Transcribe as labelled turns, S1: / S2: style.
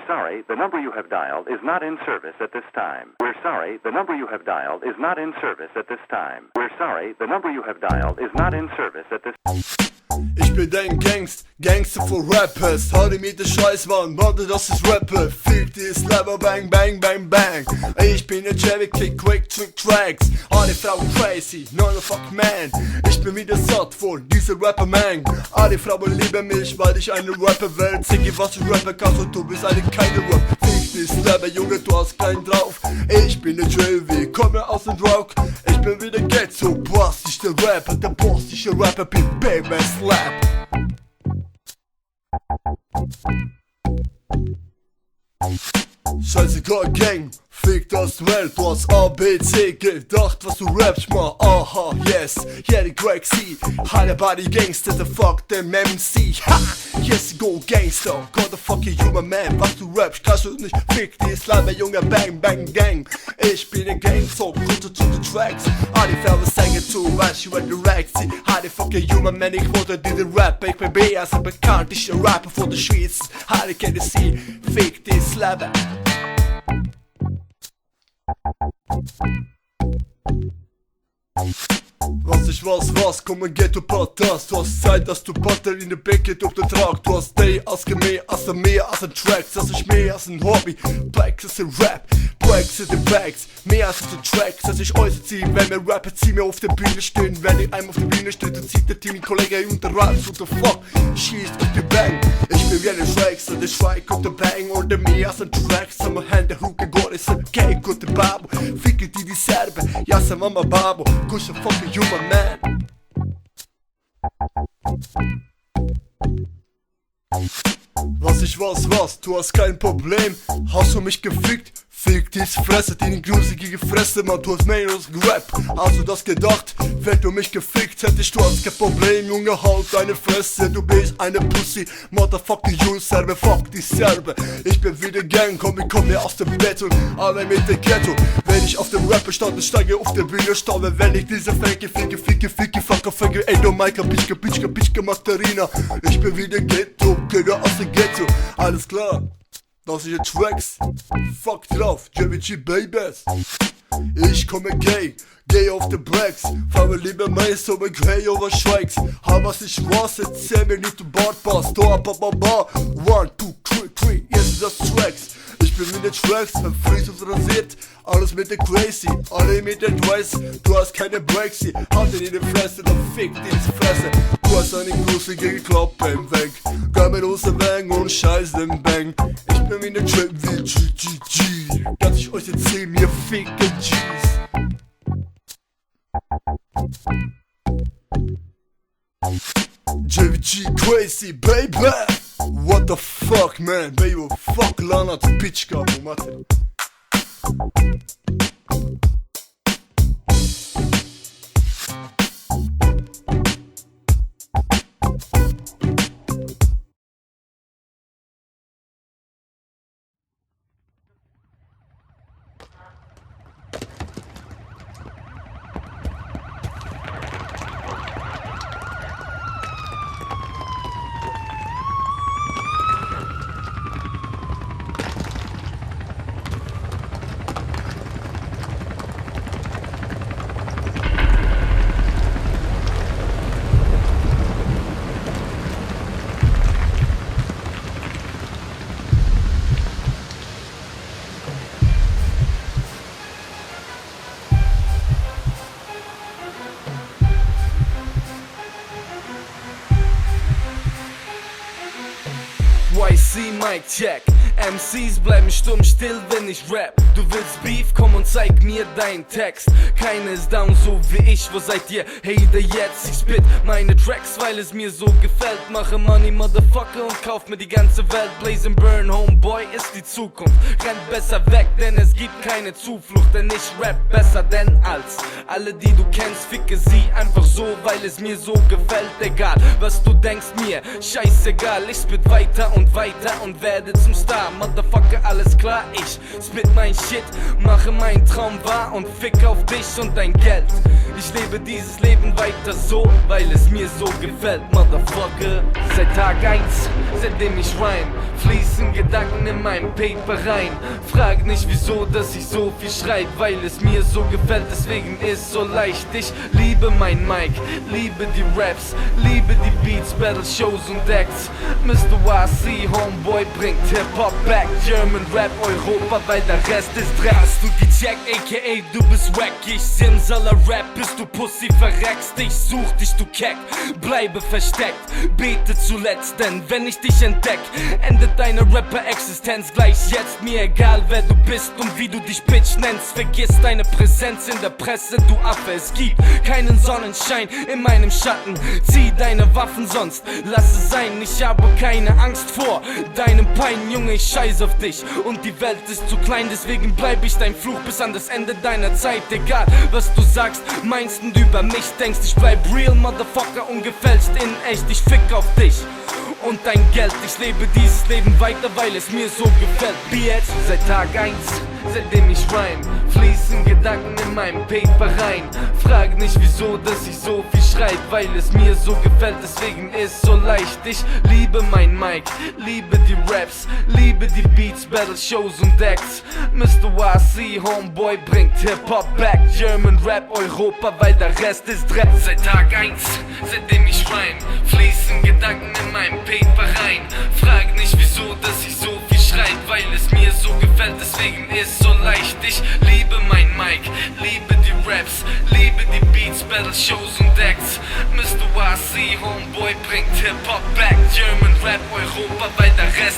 S1: sorry, the number you have dialed is not in service at this time. We're sorry, the number you have dialed is not in service at this time. We're sorry, the number you have dialed is not in service at this time.
S2: Ich bin dein Gangster von Rappers. Hatte mir den Scheiß, Mann, warte, das ist Rapper. Fick this Level, bang, bang, bang, bang. Ich bin ein Chevy, kick, quick, trick, tracks. Alle Frauen crazy, none fuck man. Ich bin wieder satt von dieser Rapper-Mang. Alle Frauen lieben mich, weil ich eine Rapper will. Zeige, was du Rapper kannst und du bist eine keine Rap. Fick this Level, Junge, du hast keinen drauf. Ich bin der Chevy, komme aus dem Rock. Ich bin wieder Ghetto, Boss, ich der Rapper, der Boss, ich der Rapper, bin Baby Slap. Scheißegal, Gang, fick das Welt, du hast ABC gedacht, was du rappst, mal, aha, yes, yeah, die Greg C, Hide Body Gangster, the fuck them MC, ha, yes, go Gangster, God the fucking human man, was du rappst, kannst du nicht, fick die Slime, Junge, bang, bang, gang, ich bin ein Gang, so, runter to the tracks, alle Fälle singen zu, was you at the racks, Hide fucking human man, ich wollte dir den Rap, ich bin B, also bekannt, ich ein Rapper von der Schweiz, Hide kennt sie, fick die Slime. Was, komm ein Ghetto-Patas. Du hast Zeit, dass du Butter in der Bäcke durch den Trag. Du hast Day als mehr als ein Tracks. Das ist mehr als ein Hobby, Blacks ist ein Rap. Blacks sind die Bags, mehr als ein Tracks. Das ist äußert ziehen, wenn wir rappen, zieh mir auf der Bühne stehen. Wenn ich einmal auf der Bühne stehe, dann zieht der Team mein Kollege unter Raps. What the fuck, schießt auf die Bang. Ich bin wie ein Tracks, und der Strike und der Bang. Und der mehr als ein Tracks, aber Hände, Hucke, Gott ist ein Cake und der Babo. Ficke die Serbe, ja, sa Mama Babo. Kuss a fucking human man. Was, du hast kein Problem. Hast du mich gefickt? Fick dies Fresse, die gruselige Fresse, man, du hast mehr als gerappt. Hast du das gedacht? Wenn du mich gefickt hättest, du hast kein Problem, Junge, halt deine Fresse. Du bist eine Pussy, motherfucking you Serbe, fuck die Serbe. Ich bin wieder Gang, komm mir aus dem Bett und alle mit dem Ghetto. Wenn ich auf dem Rapper stand, dann steige auf der Bühne staube. Wenn ich diese ficke, fucker, ey, du Maika, Bitchka, Masterina. Ich bin wieder Ghetto, Köder aus dem Ghetto, alles klar. Das ist jetzt Tracks, fuck drauf, JVG Babies. Ich komme gay auf the Blacks. Fahre lieber mehr so mit Grey over Strikes. Hab was ich was, erzähl mir nicht du Bordpass. Ba, 1, 2, 3, jetzt das Tracks. Ich bin mit den Tracks, mein Fries und rasiert. Alles mit der Crazy, alle mit der Dress. Du hast keine Breaks, halt in die Fresse, dann fick diese Fresse. Du hast eine gruselige Klappe im Weg. Geh mir aus dem Bang und scheiß den Bang. Ich bin in der Trap wie GGG. Dass ich euch erzähl, mir ficken G's. JVG crazy, baby. What the fuck, man, baby, fuck Lana, Bitchka, mate. YC Mic Check. MCs bleiben stumm still, wenn ich rap. Du willst Beef, komm und zeig mir deinen Text. Keiner ist down so wie ich, wo seid ihr? Hey, der jetzt, ich spit meine Tracks, weil es mir so gefällt. Mache Money, Motherfucker, und kauf mir die ganze Welt. Blaze and Burn, Homeboy ist die Zukunft. Rennt besser weg, denn es gibt keine Zuflucht. Denn ich rap besser denn als alle, die du kennst. Ficke sie einfach so, weil es mir so gefällt. Egal, was du denkst mir, scheißegal. Ich spit weiter und werde zum Star. Motherfucker, alles klar, ich spit mein Shit, mache meinen Traum wahr und fick auf dich und dein Geld. Ich lebe dieses Leben weiter so, weil es mir so gefällt, Motherfucker. Seit Tag 1
S3: seitdem ich rhyme. Fließen Gedanken in mein Paper rein. Frag nicht wieso, dass ich so viel schreib, weil es mir so gefällt, deswegen ist so leicht. Ich liebe mein Mic, liebe die Raps, liebe die Beats, Battle Shows und Acts. Mr. YC, Homeboy bringt Hip-Hop back, German Rap, Europa, weil der Rest ist Dreck. Hast du gecheckt, aka du bist wack, ich Simsaler Rap, bis du Pussy verreckst. Ich such dich, du Keck, bleibe versteckt, bete zuletzt, denn wenn ich dich entdeck, endet deine Rapper-Existenz gleich jetzt. Mir egal wer du bist und wie du dich Bitch nennst, vergiss deine Präsenz in der Presse, du Affe. Es gibt keinen Sonnenschein in meinem Schatten, zieh deine Waffen, sonst lass es sein. Ich habe keine Angst vor deinem Pein, Junge, ich scheiß auf dich und die Welt ist zu klein, deswegen bleib ich dein Fluch bis an das Ende deiner Zeit. Egal was du sagst, meinst und über mich denkst, ich bleib real, Motherfucker, ungefälscht in echt. Ich fick auf dich und dein Geld, ich lebe dieses Leben weiter, weil es mir so gefällt. Bitch, seit Tag 1, seitdem ich rhyme, fließen Gedanken in mein Paper rein. Frag nicht wieso, dass ich so viel schreib, weil es mir so gefällt, deswegen ist so leicht. Ich liebe mein Mic, liebe die Raps, liebe die Beats, Battle Shows und Acts. Mr. YC, Homeboy bringt Hip-Hop back, German Rap, Europa, weil der Rest ist Dreck. Seit Tag 1, seitdem ich rhyme, fließen Gedanken in mein Paper rein. Frag nicht wieso, dass ich so viel schreib, weil es mir so gefällt, deswegen ist so leicht. Ich liebe mein Mic, liebe die Raps, liebe die Beats, Battle Shows und Acts. Mr. YC, Homeboy bringt Hip-Hop back, German Rap, Europa, weil der Rest